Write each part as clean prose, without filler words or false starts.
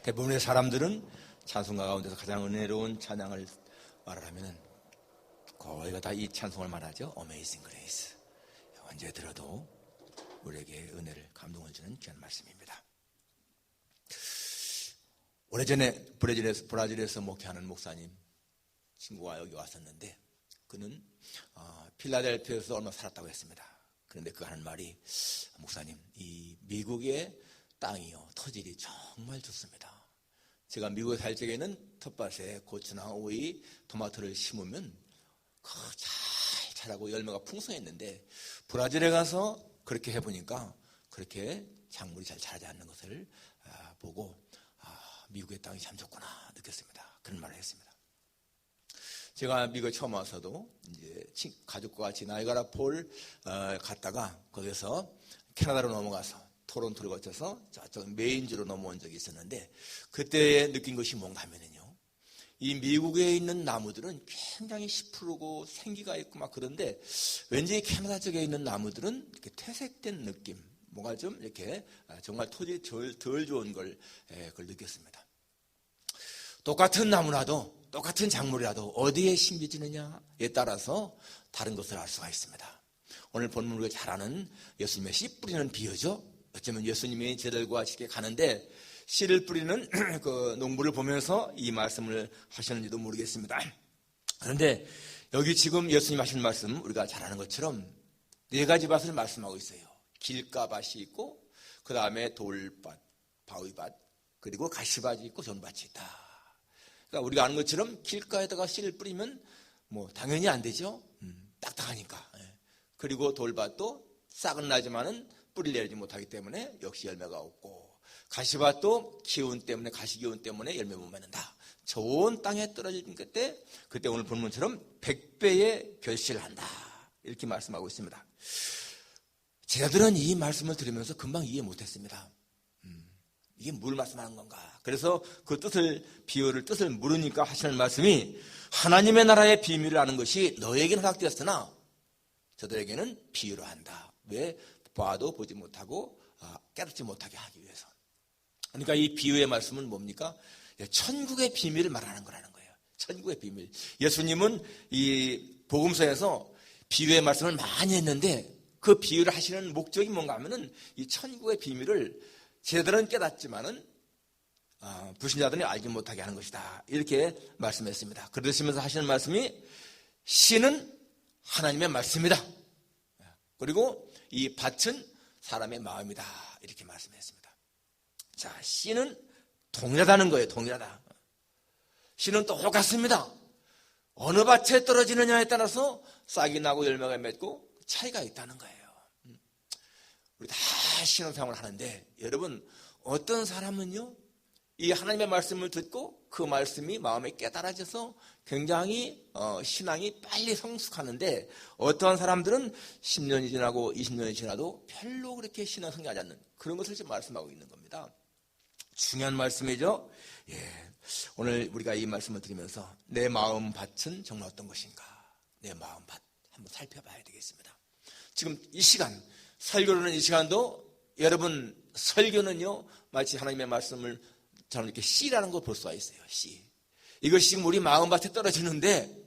대부분의 사람들은 찬송가 가운데서 가장 은혜로운 찬양을 말하면 거의가 다 이 찬송을 말하죠. Amazing Grace. 언제 들어도 우리에게 은혜를, 감동을 주는 귀한 말씀입니다. 오래전에 브라질에서 목회하는 목사님 친구가 여기 왔었는데, 그는 필라델피아에서 얼마 살았다고 했습니다. 그런데 그가 하는 말이, 목사님, 이 미국의 땅이요, 토질이 정말 좋습니다. 제가 미국에 살 적에는 텃밭에 고추나 오이, 토마토를 심으면 잘 자라고 열매가 풍성했는데, 브라질에 가서 그렇게 해보니까 그렇게 작물이 잘 자라지 않는 것을 보고 미국의 땅이 참 좋구나 느꼈습니다. 그런 말을 했습니다. 제가 미국에 처음 와서도 이제 가족과 같이 나이가라 폴 갔다가 거기서 캐나다로 넘어가서 토론토를 거쳐서 저쪽 메인주로 넘어온 적이 있었는데, 그때 느낀 것이 뭔가 하면은요, 이 미국에 있는 나무들은 굉장히 시푸르고 생기가 있고 막 그런데, 왠지 캐나다 쪽에 있는 나무들은 이렇게 퇴색된 느낌, 뭔가 좀 이렇게 정말 토질이 덜 좋은 걸 그걸 느꼈습니다. 똑같은 나무라도, 똑같은 작물이라도 어디에 심겨지느냐에 따라서 다른 것을 알 수가 있습니다. 오늘 본문 우리가 잘 아는 예수님의 씨 뿌리는 비유죠. 어쩌면 예수님이 제자들과 함께 가는데 씨를 뿌리는 그 농부를 보면서 이 말씀을 하셨는지도 모르겠습니다. 그런데 여기 지금 예수님 하신 말씀, 우리가 잘 아는 것처럼 네 가지 밭을 말씀하고 있어요. 길가밭이 있고, 그 다음에 돌밭, 바위밭, 그리고 가시밭이 있고 전밭이 있다. 그러니까 우리가 아는 것처럼 길가에다가 씨를 뿌리면 뭐 당연히 안 되죠. 딱딱하니까. 그리고 돌밭도 싹은 나지만은 뿌리를 내리지 못하기 때문에 역시 열매가 없고, 가시밭도 기운 때문에, 가시 기운 때문에 열매 못 맺는다. 좋은 땅에 떨어진 그때 오늘 본문처럼 100배의 결실을 한다, 이렇게 말씀하고 있습니다. 제자들은 이 말씀을 들으면서 금방 이해 못했습니다. 이게 뭘 말씀하는 건가? 그래서 그 뜻을 물으니까 하시는 말씀이, 하나님의 나라의 비밀을 아는 것이 너에게는 허락되었으나 저들에게는 비유로 한다. 왜? 봐도 보지 못하고 깨닫지 못하게 하기 위해서. 그러니까 이 비유의 말씀은 뭡니까? 천국의 비밀을 말하는 거라는 거예요. 천국의 비밀. 예수님은 이 복음서에서 비유의 말씀을 많이 했는데, 그 비유를 하시는 목적이 뭔가 하면은 이 천국의 비밀을 제자들은 깨닫지만은 불신자들은 알지 못하게 하는 것이다, 이렇게 말씀했습니다. 그러시면서 하시는 말씀이, 씨는 하나님의 말씀이다. 그리고 이 밭은 사람의 마음이다, 이렇게 말씀했습니다. 자, 씨는 동일하다는 거예요. 동일하다. 씨는 똑같습니다. 어느 밭에 떨어지느냐에 따라서 싹이 나고 열매가 맺고 차이가 있다는 거예요. 우리 다 신앙생활을 하는데, 여러분, 어떤 사람은요, 이 하나님의 말씀을 듣고 그 말씀이 마음에 깨달아져서 굉장히 신앙이 빨리 성숙하는데, 어떠한 사람들은 10년이 지나고 20년이 지나도 별로 그렇게 신앙 성장하지 않는 그런 것을 지금 말씀하고 있는 겁니다. 중요한 말씀이죠. 오늘 우리가 이 말씀을 들으면서 내 마음 밭은 정말 어떤 것인가, 내 마음 밭 한번 살펴봐야 되겠습니다. 지금 이 시간, 설교를 하는 이 시간도, 여러분, 설교는요, 마치 하나님의 말씀을 저는 이렇게 씨라는 걸 볼 수가 있어요. 씨. 이것이 지금 우리 마음밭에 떨어지는데,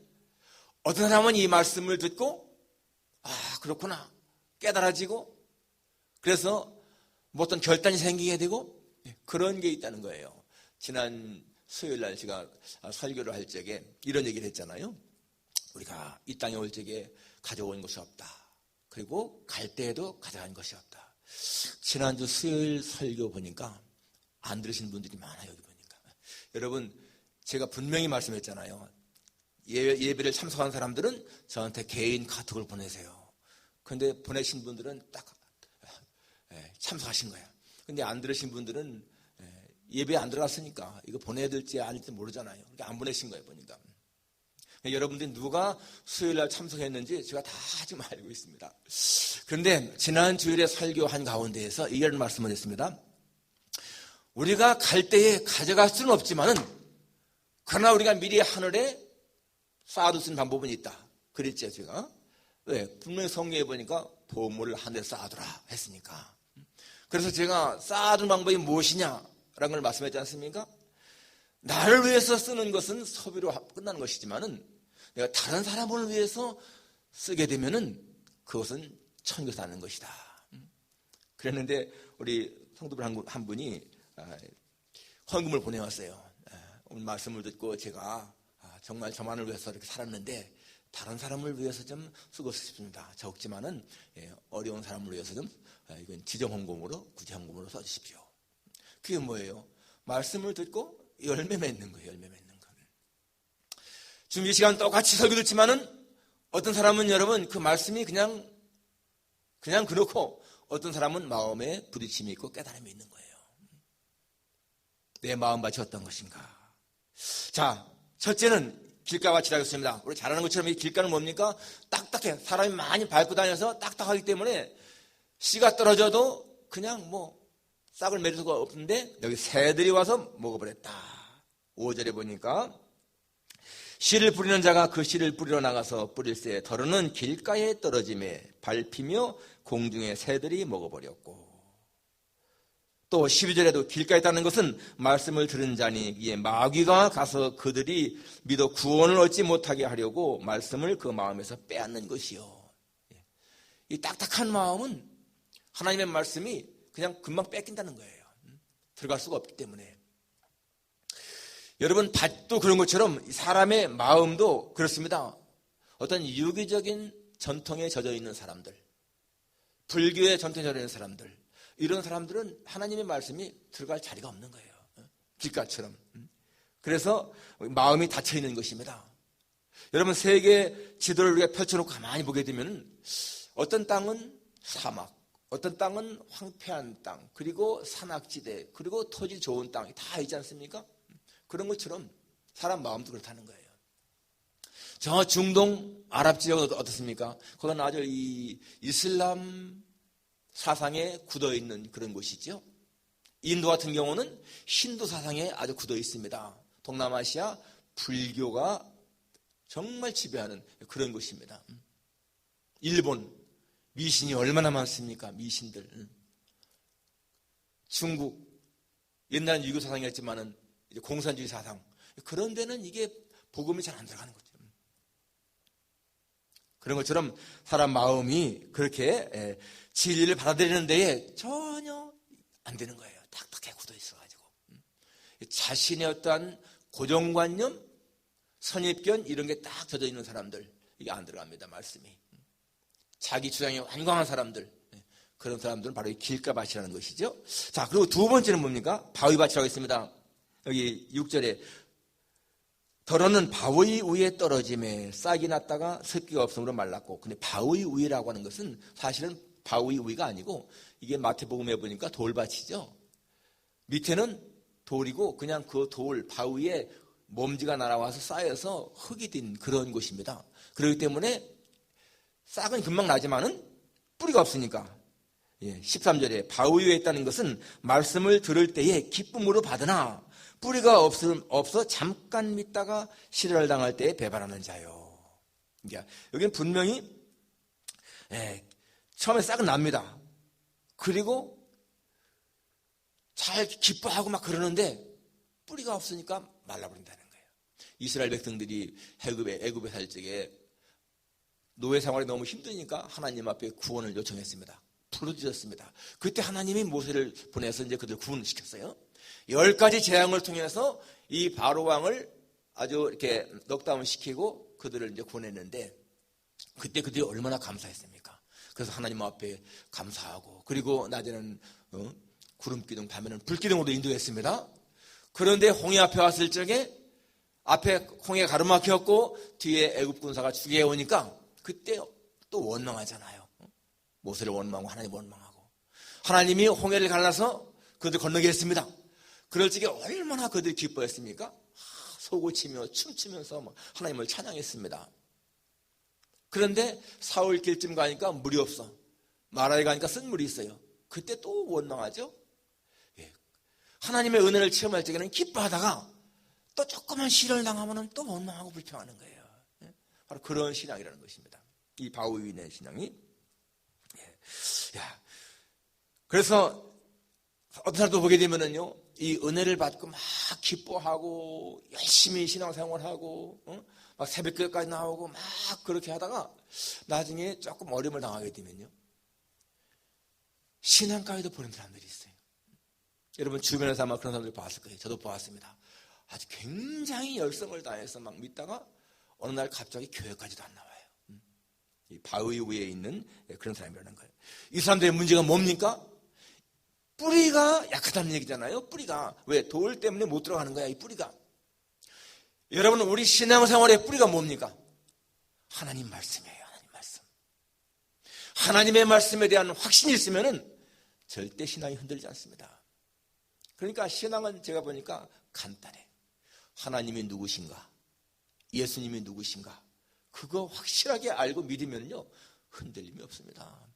어떤 사람은 이 말씀을 듣고, 그렇구나, 깨달아지고, 그래서 뭐 어떤 결단이 생기게 되고, 그런 게 있다는 거예요. 지난 수요일 날 제가 설교를 할 적에 이런 얘기를 했잖아요. 우리가 이 땅에 올 적에 가져온 것이 없다. 그리고 갈 때에도 가져간 것이 없다. 지난주 수요일 설교 보니까 안 들으신 분들이 많아요. 여기 보니까. 여러분, 제가 분명히 말씀했잖아요. 예배를 참석한 사람들은 저한테 개인 카톡을 보내세요. 그런데 보내신 분들은 딱 참석하신 거예요. 근데 안 들으신 분들은 예배에 안 들어갔으니까 이거 보내야 될지 아닐지 모르잖아요. 그러니까 안 보내신 거예요, 보니까. 여러분들이 누가 수요일날 참석했는지 제가 다 지금 알고 있습니다. 그런데 지난 주일에 설교한 가운데에서 이런 말씀을 했습니다. 우리가 갈 때에 가져갈 수는 없지만은, 그러나 우리가 미리 하늘에 쌓아둘 방법은 있다. 그랬죠, 제가. 왜? 분명히 성경에 보니까 보물을 하늘에 쌓아두라 했으니까. 그래서 제가 쌓아둔 방법이 무엇이냐 라는 걸 말씀했지 않습니까? 나를 위해서 쓰는 것은 소비로 끝나는 것이지만은 내가 다른 사람을 위해서 쓰게 되면은 그것은 천국에서 나는 것이다. 그랬는데 우리 성도분 한 분이 헌금을 보내왔어요. 오늘 말씀을 듣고 제가 정말 저만을 위해서 이렇게 살았는데 다른 사람을 위해서 좀 쓰고 싶습니다. 적지만은 어려운 사람을 위해서 좀 이건 지정 헌금으로 구제 헌금으로 써주십시오. 그게 뭐예요? 말씀을 듣고 열매 맺는 거예요. 열매 맺는 거. 준비 시간 똑같이 설교 듣지만은 어떤 사람은 여러분 그 말씀이 그냥 그렇고 어떤 사람은 마음에 부딪힘이 있고 깨달음이 있는 거예요. 내 마음밭이 어떤 것인가. 자, 첫째는 길가가 지나겠습니다. 우리 잘 아는 것처럼 이 길가는 뭡니까? 딱딱해. 사람이 많이 밟고 다녀서 딱딱하기 때문에 씨가 떨어져도 그냥 싹을 맺을 수가 없는데 여기 새들이 와서 먹어버렸다. 5절에 보니까 씨를 뿌리는 자가 그 씨를 뿌리러 나가서 뿌릴새 더러는 길가에 떨어짐에 밟히며 공중에 새들이 먹어버렸고, 또 12절에도 길가에 있다는 것은 말씀을 들은 자니 이에 마귀가 가서 그들이 믿어 구원을 얻지 못하게 하려고 말씀을 그 마음에서 빼앗는 것이요. 이 딱딱한 마음은 하나님의 말씀이 그냥 금방 뺏긴다는 거예요. 들어갈 수가 없기 때문에. 여러분 밭도 그런 것처럼 사람의 마음도 그렇습니다. 어떤 유기적인 전통에 젖어 있는 사람들, 불교의 전통에 젖어 있는 사람들, 이런 사람들은 하나님의 말씀이 들어갈 자리가 없는 거예요. 길가처럼. 그래서 마음이 닫혀 있는 것입니다. 여러분 세계 지도를 우리가 펼쳐놓고 가만히 보게 되면 어떤 땅은 사막, 어떤 땅은 황폐한 땅, 그리고 산악지대, 그리고 토지 좋은 땅이 다 있지 않습니까? 그런 것처럼 사람 마음도 그렇다는 거예요. 저 중동 아랍 지역은 어떻습니까? 거기는 아주 이 이슬람 사상에 굳어 있는 그런 곳이죠. 인도 같은 경우는 힌두 사상에 아주 굳어 있습니다. 동남아시아 불교가 정말 지배하는 그런 곳입니다. 일본 미신이 얼마나 많습니까? 미신들. 중국 옛날엔 유교 사상이었지만은 이제 공산주의 사상, 그런 데는 이게 복음이 잘 안 들어가는 거죠. 그런 것처럼 사람 마음이 그렇게 진리를 받아들이는 데에 전혀 안 되는 거예요. 딱딱해 굳어 있어가지고. 자신의 어떠한 고정관념, 선입견 이런 게 딱 젖어 있는 사람들, 이게 안 들어갑니다. 말씀이. 자기 주장이 완강한 사람들, 그런 사람들은 바로 이 길가밭이라는 것이죠. 자, 그리고 두 번째는 뭡니까? 바위밭이라고 있습니다. 여기 6절에 더러는 바위 위에 떨어짐에 싹이 났다가 습기가 없으므로 말랐고, 근데 바위 위라고 하는 것은 사실은 바위 위가 아니고 이게 마태복음에 보니까 돌밭이죠. 밑에는 돌이고 그냥 그 돌 바위에 먼지가 날아와서 쌓여서 흙이 된 그런 곳입니다. 그렇기 때문에 싹은 금방 나지만은 뿌리가 없으니까. 13절에 바위 위에 있다는 것은 말씀을 들을 때에 기쁨으로 받으나 뿌리가 없어 잠깐 믿다가 실현을 당할 때에 배반하는 자요. 여기는 분명히 처음에 싹은 납니다. 그리고 잘 기뻐하고 막 그러는데 뿌리가 없으니까 말라버린다는 거예요. 이스라엘 백성들이 애굽에 살 적에 노예 생활이 너무 힘드니까 하나님 앞에 구원을 요청했습니다. 부르짖었습니다. 그때 하나님이 모세를 보내서 이제 그들 구원시켰어요. 10가지 재앙을 통해서 이 바로 왕을 아주 이렇게 넉다운 시키고 그들을 이제 구원했는데, 그때 그들이 얼마나 감사했습니까? 그래서 하나님 앞에 감사하고, 그리고 낮에는 구름기둥, 밤에는 불기둥으로 인도했습니다. 그런데 홍해 앞에 왔을 적에 앞에 홍해가 가로막혔고 뒤에 애굽 군사가 죽여 오니까 그때 또 원망하잖아요. 모세를 원망하고 하나님 원망하고, 하나님이 홍해를 갈라서 그들 건너게 했습니다. 그럴 적에 얼마나 그들이 기뻐했습니까? 소고치며 춤추면서 하나님을 찬양했습니다. 그런데 사울 길쯤 가니까 물이 없어. 마라에 가니까 쓴 물이 있어요. 그때 또 원망하죠. 하나님의 은혜를 체험할 적에는 기뻐하다가 또 조그만 시련을 당하면 또 원망하고 불평하는 거예요. 바로 그런 신앙이라는 것입니다. 이 바위 위에 있는 신앙이. 그래서 어떤 사람도 보게 되면은요, 이 은혜를 받고 막 기뻐하고 열심히 신앙생활하고 막 새벽교회까지 나오고 막 그렇게 하다가 나중에 조금 어려움을 당하게 되면요, 신앙까지도 버리는 사람들이 있어요. 여러분 주변에서 아마 그런 사람들 봤을 거예요. 저도 보았습니다. 아주 굉장히 열성을 다해서 막 믿다가 어느 날 갑자기 교회까지도 안 나와요. 이 바위 위에 있는 그런 사람이라는 거예요. 이 사람들의 문제가 뭡니까? 뿌리가 약하다는 얘기잖아요. 뿌리가. 왜? 돌 때문에 못 들어가는 거야, 이 뿌리가. 여러분, 우리 신앙생활의 뿌리가 뭡니까? 하나님 말씀이에요. 하나님 말씀. 하나님의 말씀에 대한 확신이 있으면은 절대 신앙이 흔들리지 않습니다. 그러니까 신앙은 제가 보니까 간단해. 하나님이 누구신가? 예수님이 누구신가? 그거 확실하게 알고 믿으면요, 흔들림이 없습니다.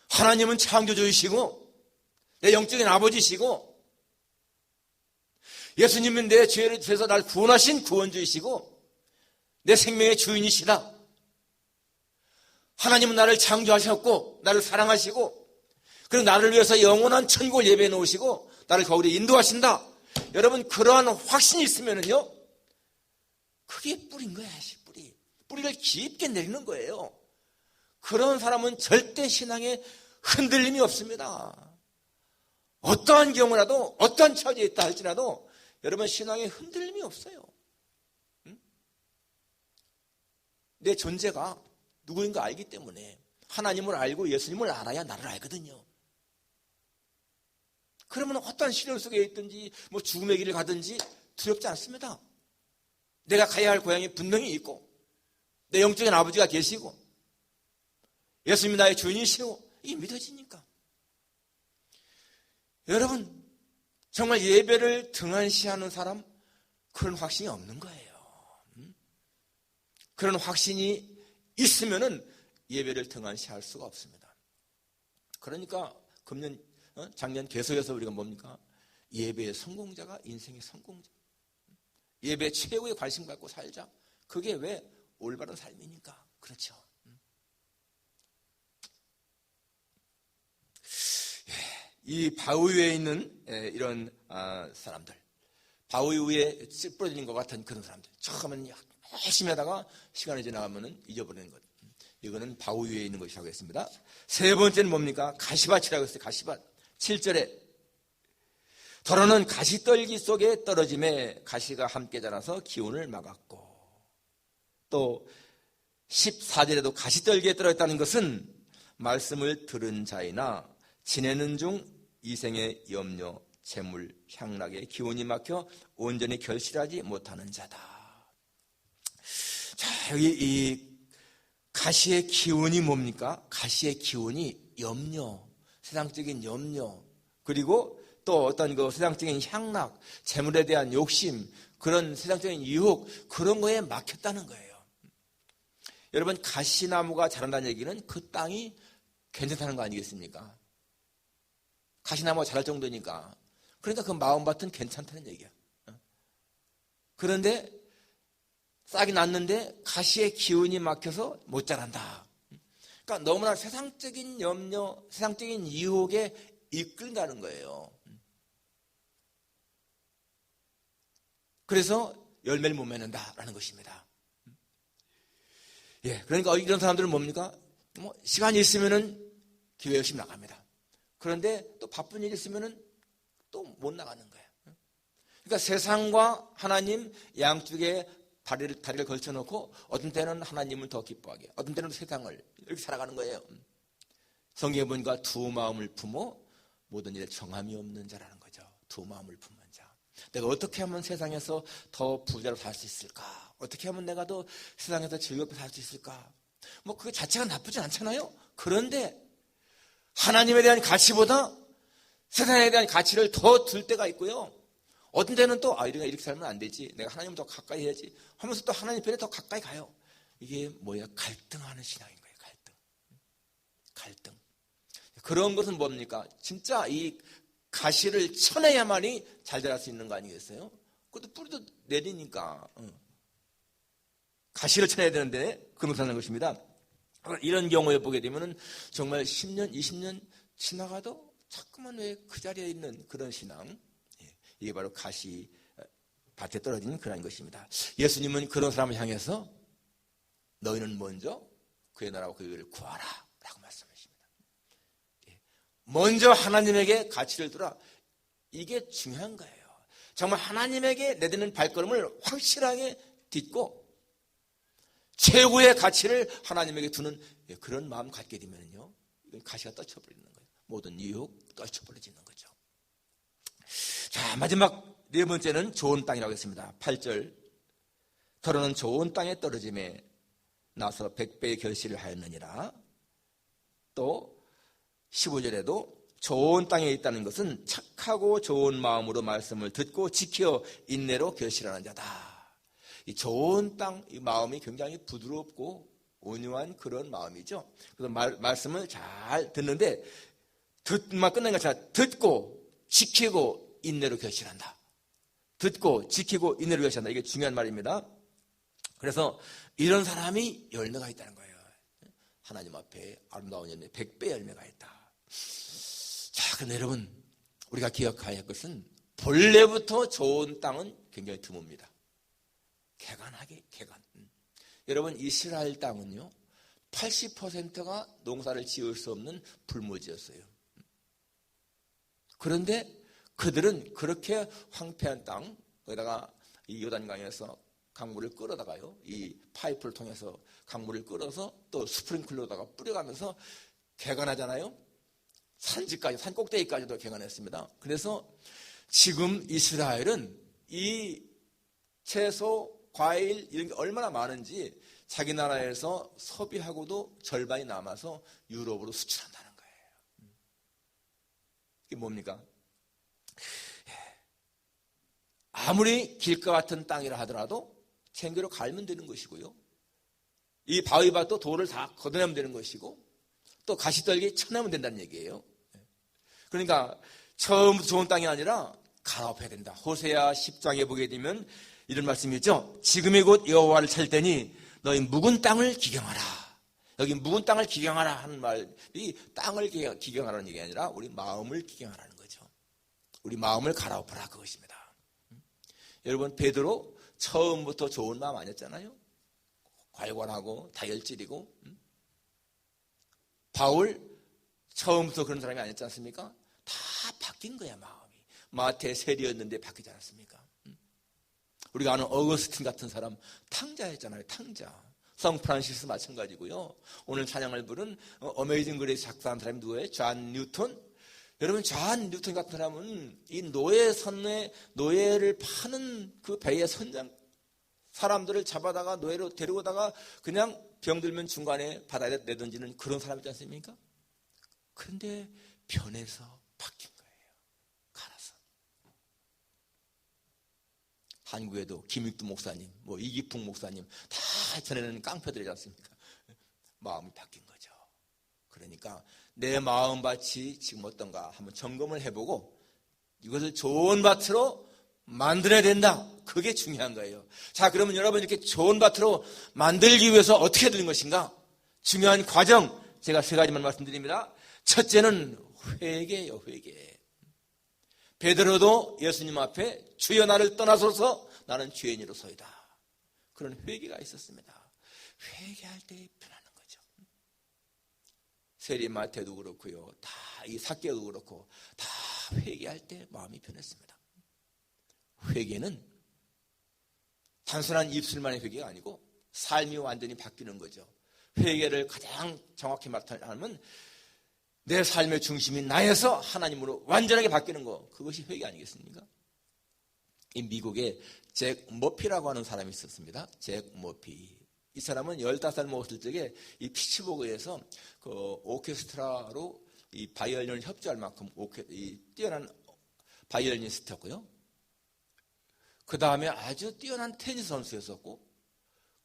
하나님은 창조주이시고 내 영적인 아버지시고 예수님은 내 죄를 죄에서 날 구원하신 구원주이시고 내 생명의 주인이시다. 하나님은 나를 창조하셨고 나를 사랑하시고 그리고 나를 위해서 영원한 천국을 예배해 놓으시고 나를 거기로 인도하신다. 여러분, 그러한 확신이 있으면은요, 그게 뿌리인 거야. 뿌리를 깊게 내리는 거예요. 그런 사람은 절대 신앙에 흔들림이 없습니다. 어떠한 경우라도 어떠한 처지에 있다 할지라도 여러분, 신앙에 흔들림이 없어요. 내 존재가 누구인가 알기 때문에 하나님을 알고 예수님을 알아야 나를 알거든요. 그러면 어떠한 시련 속에 있든지 뭐 죽음의 길을 가든지 두렵지 않습니다. 내가 가야 할 고향이 분명히 있고 내 영적인 아버지가 계시고 예수님이 나의 주인이시고 이게 믿어지니까. 여러분, 정말 예배를 등한시하는 사람, 그런 확신이 없는 거예요. 그런 확신이 있으면은 예배를 등한시할 수가 없습니다. 그러니까 작년 개소에서 우리가 뭡니까? 예배의 성공자가 인생의 성공자. 예배 최고의 관심 갖고 살자. 그게 왜? 올바른 삶이니까. 그렇죠. 이 바위 위에 있는 이런 사람들, 바위 위에 찌뿌러지는 것 같은 그런 사람들, 처음에는 열심히 하다가 시간이 지나가면 잊어버리는 것. 이거는 바위 위에 있는 것이라고 했습니다. 세 번째는 뭡니까? 가시밭이라고 했어요. 가시밭. 7절에 더러는 가시떨기 속에 떨어짐에 가시가 함께 자라서 기운을 막았고, 또 14절에도 가시떨기에 떨어졌다는 것은 말씀을 들은 자이나 지내는 중 이생의 염려, 재물, 향락에 기운이 막혀 온전히 결실하지 못하는 자다. 자, 여기 이 가시의 기운이 뭡니까? 가시의 기운이 염려, 세상적인 염려, 그리고 또 어떤 그 세상적인 향락, 재물에 대한 욕심, 그런 세상적인 유혹, 그런 거에 막혔다는 거예요. 여러분, 가시나무가 자란다는 얘기는 그 땅이 괜찮다는 거 아니겠습니까? 가시나무가 자랄 정도니까. 그러니까 그 마음밭은 괜찮다는 얘기야. 그런데 싹이 났는데 가시의 기운이 막혀서 못 자란다. 그러니까 너무나 세상적인 염려, 세상적인 유혹에 이끌린다는 거예요. 그래서 열매를 못 맺는다라는 것입니다. 예, 그러니까 이런 사람들은 뭡니까? 시간이 있으면은 교회 열심히 나갑니다. 그런데 또 바쁜 일이 있으면은 또 못 나가는 거예요. 그러니까 세상과 하나님 양쪽에 다리를 걸쳐놓고 어떤 때는 하나님을 더 기뻐하게, 어떤 때는 세상을 이렇게 살아가는 거예요. 성경에 보니까 두 마음을 품어 모든 일에 정함이 없는 자라는 거죠. 두 마음을 품는 자. 내가 어떻게 하면 세상에서 더 부자로 살 수 있을까? 어떻게 하면 내가 더 세상에서 즐겁게 살 수 있을까? 그 자체가 나쁘지 않잖아요. 그런데 하나님에 대한 가치보다 세상에 대한 가치를 더 둘 때가 있고요. 어떤 때는 또 이렇게 살면 안 되지, 내가 하나님을 더 가까이 해야지 하면서 또 하나님 편에 더 가까이 가요. 이게 뭐야? 갈등하는 신앙인 거예요. 갈등. 그런 것은 뭡니까? 진짜 이 가시를 쳐내야만이 잘 자랄 수 있는 거 아니겠어요? 그것도 뿌리도 내리니까 가시를 쳐내야 되는데 그렇게 하는 것입니다. 이런 경우에 보게 되면 정말 10년, 20년 지나가도 자꾸만 왜 그 자리에 있는 그런 신앙, 이게 바로 가시 밭에 떨어진 그런 것입니다. 예수님은 그런 사람을 향해서 너희는 먼저 그의 나라와 그의 의를 구하라 라고 말씀하십니다. 먼저 하나님에게 가치를 두라. 이게 중요한 거예요. 정말 하나님에게 내딛는 발걸음을 확실하게 딛고 최고의 가치를 하나님에게 두는 그런 마음 갖게 되면요, 가시가 떨쳐버리는 거예요. 모든 유혹 떨쳐버려지는 거죠. 자, 마지막 네 번째는 좋은 땅이라고 했습니다. 8절, 더러는 좋은 땅에 떨어짐에 나서 100배의 결실을 하였느니라. 또 15절에도 좋은 땅에 있다는 것은 착하고 좋은 마음으로 말씀을 듣고 지켜 인내로 결실하는 자다. 이 좋은 땅, 이 마음이 굉장히 부드럽고 온유한 그런 마음이죠. 그래서 말씀을 잘 듣는데 듣만 끝낸 것이 아니라 듣고 지키고 인내로 결실한다. 듣고 지키고 인내로 결실한다. 이게 중요한 말입니다. 그래서 이런 사람이 열매가 있다는 거예요. 하나님 앞에 아름다운 열매, 100배 열매가 있다. 자, 그런데 여러분, 우리가 기억해야 할 것은 본래부터 좋은 땅은 굉장히 드뭅니다. 개간하게 개간. 여러분, 이스라엘 땅은요 80%가 농사를 지을 수 없는 불모지였어요. 그런데 그들은 그렇게 황폐한 땅, 거기다가 이 요단강에서 강물을 끌어다가요, 이 파이프를 통해서 강물을 끌어서 또 스프링클러다가 뿌려가면서 개간하잖아요. 산지까지, 산 꼭대기까지도 개간했습니다. 그래서 지금 이스라엘은 이 채소, 과일 이런 게 얼마나 많은지 자기 나라에서 소비하고도 절반이 남아서 유럽으로 수출한다는 거예요. 이게 뭡니까? 아무리 길가 같은 땅이라 하더라도 챙기로 갈면 되는 것이고요. 이 바위밭도 돌을 다 걷어내면 되는 것이고 또 가시떨기 쳐내면 된다는 얘기예요. 그러니까 처음부터 좋은 땅이 아니라 갈아엎어야 된다. 호세아 10장에 보게 되면 이런 말씀이 있죠. 지금이 곧 여호와를 찾을 때니 너희 묵은 땅을 기경하라. 여기 묵은 땅을 기경하라 하는 말이 땅을 기경하라는 얘기 아니라 우리 마음을 기경하라는 거죠. 우리 마음을 갈아엎어라 그것입니다. 여러분, 베드로 처음부터 좋은 마음 아니었잖아요. 괄괄하고 다혈질이고. 바울 처음부터 그런 사람이 아니었지 않습니까? 다 바뀐 거야, 마음이. 마태 세리였는데 바뀌지 않았습니까? 우리가 아는 어거스틴 같은 사람 탕자였잖아요. 탕자. 성 프란시스 마찬가지고요. 오늘 찬양을 부른 어메이징 그레이스 작사한 사람이 누구예요? 존 뉴턴. 여러분, 존 뉴턴 같은 사람은 이 노예를 파는 그 배의 선장 사람들을 잡아다가 노예로 데려오다가 그냥 병들면 중간에 바다에 내던지는 그런 사람이지 않습니까? 그런데 변해서 바뀐 거예요. 갈아서. 한국에도 김익두 목사님, 이기풍 목사님 다 전에는 깡패들이지 않습니까? 마음이 바뀐 거죠. 그러니까 내 마음밭이 지금 어떤가 한번 점검을 해보고 이것을 좋은 밭으로 만들어야 된다. 그게 중요한 거예요. 자, 그러면 여러분 이렇게 좋은 밭으로 만들기 위해서 어떻게 되는 것인가? 중요한 과정 제가 세 가지만 말씀드립니다. 첫째는 회개예요. 회개. 베드로도 예수님 앞에 주여 나를 떠나소서 나는 죄인으로서이다. 그런 회개가 있었습니다. 회개할 때 변하는 거죠. 세리 마태도 그렇고요. 다 이 삭개도 그렇고 다 회개할 때 마음이 변했습니다. 회개는 단순한 입술만의 회개가 아니고 삶이 완전히 바뀌는 거죠. 회개를 가장 정확히 말하면 내 삶의 중심이 나에서 하나님으로 완전하게 바뀌는 거, 그것이 회개 아니겠습니까? 이 미국에 잭 머피라고 하는 사람이 있었습니다. 잭 머피. 이 사람은 15살 먹었을 적에 이 피츠버그에서 그 오케스트라로 이 바이올린을 협조할 만큼 이 뛰어난 바이올리니스트였고요. 그 다음에 아주 뛰어난 테니스 선수였었고,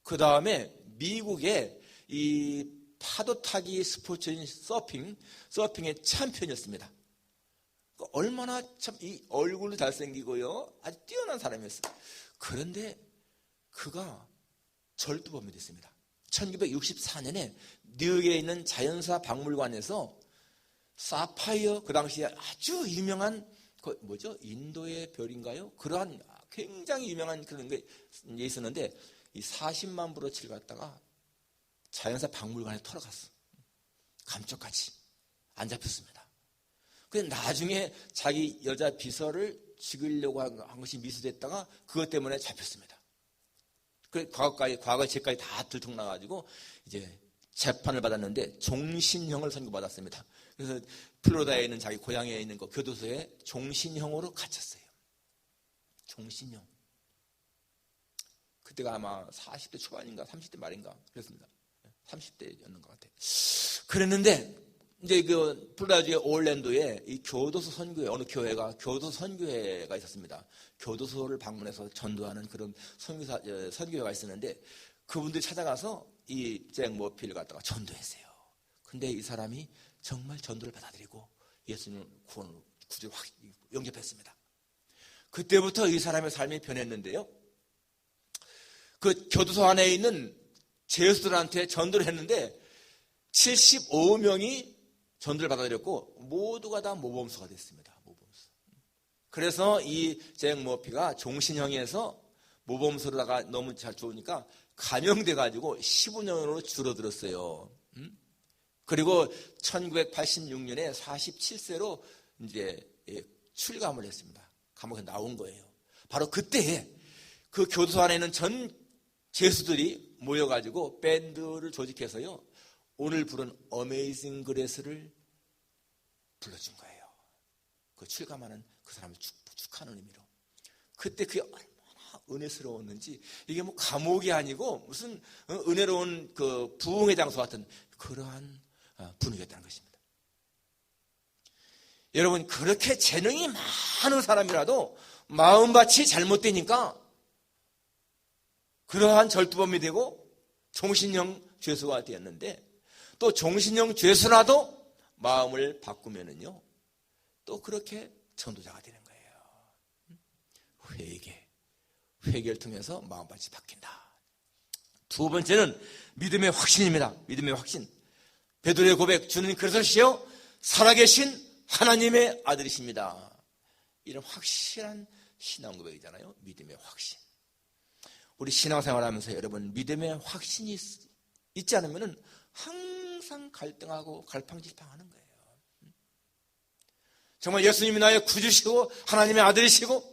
그 다음에 미국의 이 파도 타기 스포츠인 서핑의 챔피언이었습니다. 얼마나 참 이 얼굴도 잘생기고요. 아주 뛰어난 사람이었어요. 그런데 그가 절도범이 됐습니다. 1964년에 뉴욕에 있는 자연사 박물관에서 사파이어, 그 당시에 아주 유명한 그 뭐죠? 인도의 별인가요? 그러한 굉장히 유명한 그런 게 있었는데 이 40만 브로치를 갖다가 자연사 박물관에 털어갔어. 감쪽같이 안 잡혔습니다. 근데 나중에 자기 여자 비서를 죽이려고 한 것이 미수됐다가 그것 때문에 잡혔습니다. 그 과거 죄까지 다 들통나가지고 이제 재판을 받았는데 종신형을 선고받았습니다. 그래서 플로리다에 있는 자기 고향에 있는 그 교도소에 종신형으로 갇혔어요. 종신형. 그때가 아마 40대 초반인가 30대 말인가 그랬습니다. 30대였는 것 같아요. 그랬는데 이제 그 플로리다주의 올랜도에 이 교도소 선교회, 어느 교회가 교도소 선교회가 있었습니다. 교도소를 방문해서 전도하는 그런 선교회가 있었는데 그분들이 찾아가서 이 잭 머피를 갖다가 전도했어요. 근데 이 사람이 정말 전도를 받아들이고 예수님을 구주를 확 영접했습니다. 그때부터 이 사람의 삶이 변했는데요. 그 교도소 안에 있는 죄수들한테 전도를 했는데 75명이 전도를 받아들였고 모두가 다 모범수가 됐습니다. 모범수. 그래서 이 잭 머피가 종신형에서 모범수로다가 너무 잘 좋으니까 감형돼가지고 15년으로 줄어들었어요. 그리고 1986년에 47세로 이제 출감을 했습니다. 감옥에 나온 거예요. 바로 그때에 그 교도소 안에 있는 전 죄수들이 모여가지고 밴드를 조직해서요. 오늘 부른 어메이징 그레스를 불러준 거예요. 그 출감하는 그 사람을 축하하는 의미로. 그때 그게 얼마나 은혜스러웠는지, 이게 뭐 감옥이 아니고 무슨 은혜로운 그 부흥의 장소 같은 그러한 분위기였다는 것입니다. 여러분, 그렇게 재능이 많은 사람이라도 마음밭이 잘못되니까 그러한 절두범이 되고 종신형 죄수가 되었는데, 또 종신형 죄수라도 마음을 바꾸면은요, 또 그렇게 전도자가 되는 거예요. 회개를 통해서 마음밭이 바뀐다. 두 번째는 믿음의 확신입니다. 믿음의 확신. 베드로의 고백, 주는 그리스도시요 살아계신 하나님의 아들이십니다. 이런 확실한 신앙 고백이잖아요. 믿음의 확신. 우리 신앙생활하면서 여러분, 믿음의 확신이 있지 않으면 항상 갈등하고 갈팡질팡하는 거예요. 정말 예수님이 나의 구주시고 하나님의 아들이시고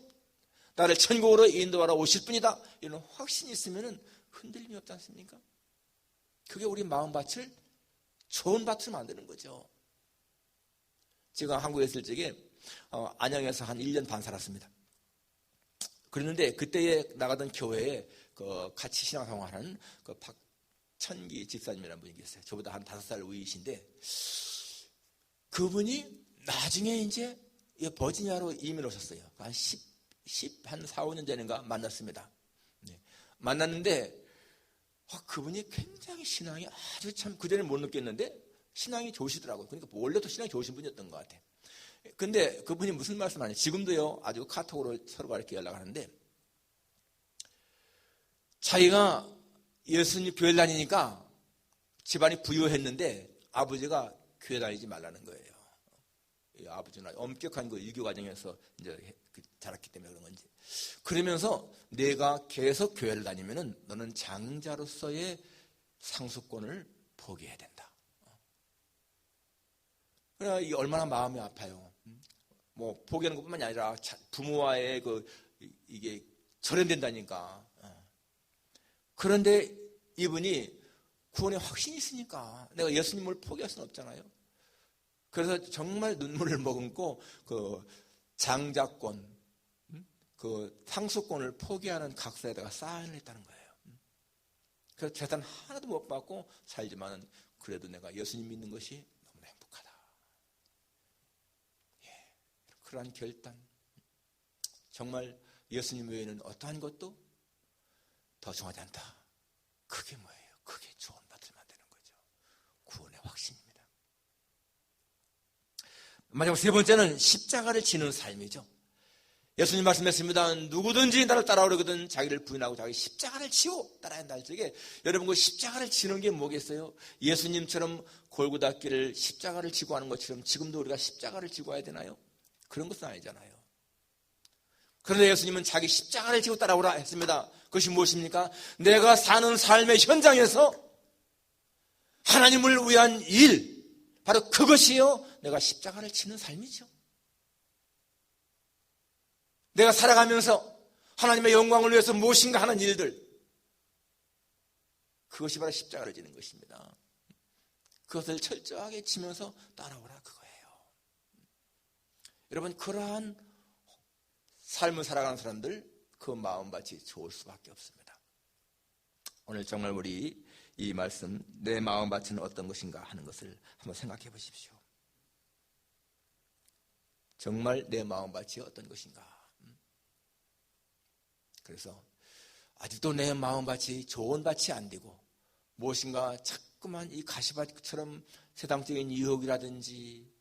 나를 천국으로 인도하러 오실 분이다, 이런 확신이 있으면 흔들림이 없지 않습니까? 그게 우리 마음밭을 좋은 밭을 만드는 거죠. 제가 한국에 있을 적에 안양에서 한 1년 반 살았습니다. 그랬는데 그때에 나가던 교회에 같이 신앙생활하는 그 박천기 집사님이라는 분이 계세요. 저보다 한 5살 위이신데, 그분이 나중에 이제 버지니아로 이민 오셨어요. 한 4, 5년 전인가 만났습니다. 네. 만났는데 그분이 굉장히 신앙이 아주 참 그전에 못 느꼈는데 신앙이 좋으시더라고요. 그러니까 원래도 신앙이 좋으신 분이었던 것 같아요. 근데 그분이 무슨 말씀 하냐, 지금도요 아주 카톡으로 서로가 이렇게 연락하는데, 자기가 예수님 교회 다니니까 집안이 부유했는데 아버지가 교회 다니지 말라는 거예요. 아버지는 엄격한 그 유교 과정에서 이제 자랐기 때문에 그런 건지. 그러면서 내가 계속 교회를 다니면은 너는 장자로서의 상속권을 포기해야 된다. 그래, 이게 얼마나 마음이 아파요. 뭐 포기하는 것뿐만이 아니라 부모와의 이게 절연된다니까. 그런데 이분이 구원의 확신이 있으니까 내가 예수님을 포기할 수는 없잖아요. 그래서 정말 눈물을 머금고 그 장자권, 그 상속권을 포기하는 각서에다가 사인을 했다는 거예요. 그래서 재산 하나도 못 받고 살지만은 그래도 내가 예수님 믿는 것이 너무 행복하다. 그러한 결단, 정말 예수님 외에는 어떠한 것도 더 중요하지 않다. 그게 뭐예요? 그게 좋은 밭을 만드는 거죠. 구원의 확신입니다. 마지막 세 번째는 십자가를 지는 삶이죠. 예수님 말씀했습니다. 누구든지 나를 따라오려거든 자기를 부인하고 자기 십자가를 지고 따라야 한다 할 적에 여러분 그 십자가를 지는 게 뭐겠어요? 예수님처럼 골고다길을 십자가를 지고 하는 것처럼 지금도 우리가 십자가를 지고 해야 되나요? 그런 것은 아니잖아요. 그런데 예수님은 자기 십자가를 지고 따라오라 했습니다. 그것이 무엇입니까? 내가 사는 삶의 현장에서 하나님을 위한 일, 바로 그것이요 내가 십자가를 지는 삶이죠. 내가 살아가면서 하나님의 영광을 위해서 무엇인가 하는 일들, 그것이 바로 십자가를 지는 것입니다. 그것을 철저하게 지면서 따라오라 그거예요. 여러분 그러한 삶을 살아가는 사람들 그 마음밭이 좋을 수밖에 없습니다. 오늘 정말 우리 이 말씀 내 마음밭은 어떤 것인가 하는 것을 한번 생각해 보십시오. 정말 내 마음밭이 어떤 것인가. 그래서 아직도 내 마음밭이 좋은 밭이 안 되고 무엇인가 자꾸만 이 가시밭처럼 세상적인 유혹이라든지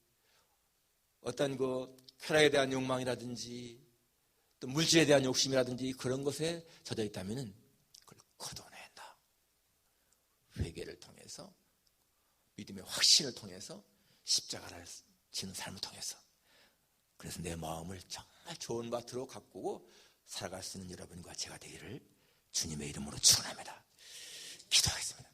어떤 그 쾌락에 대한 욕망이라든지 또 물질에 대한 욕심이라든지 그런 것에 젖어 있다면 그걸 걷어낸다. 회개를 통해서 믿음의 확신을 통해서 십자가를 지는 삶을 통해서 그래서 내 마음을 정말 좋은 밭으로 가꾸고 살아갈 수 있는 여러분과 제가 되기를 주님의 이름으로 축원합니다. 기도하겠습니다.